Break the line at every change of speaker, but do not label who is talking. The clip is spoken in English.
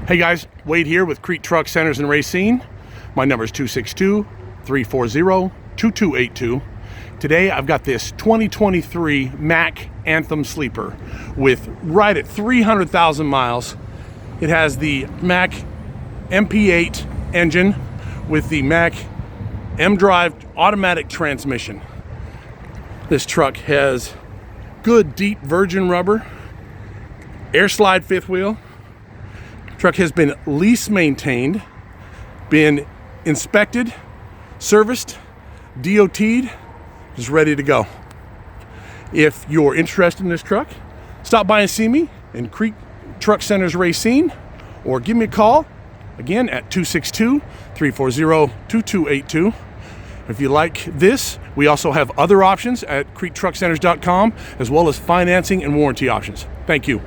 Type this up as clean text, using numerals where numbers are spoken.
Hey guys, Wade here with Kriete Truck Centers and Racine. My number is 262-340-2282. Today I've got this 2023 Mack Anthem sleeper with right at 300,000 miles. It has the Mack MP8 engine with the Mack MDrive automatic transmission. This truck has good deep virgin rubber, air slide fifth wheel. Truck has been lease maintained, been inspected, serviced, DOT'd, is ready to go. If you're interested in this truck, stop by and see me in Kriete Truck Centers Racine, or give me a call again at 262-340-2282. If you like this, we also have other options at KrieteTruckCenters.com, as well as financing and warranty options. Thank you.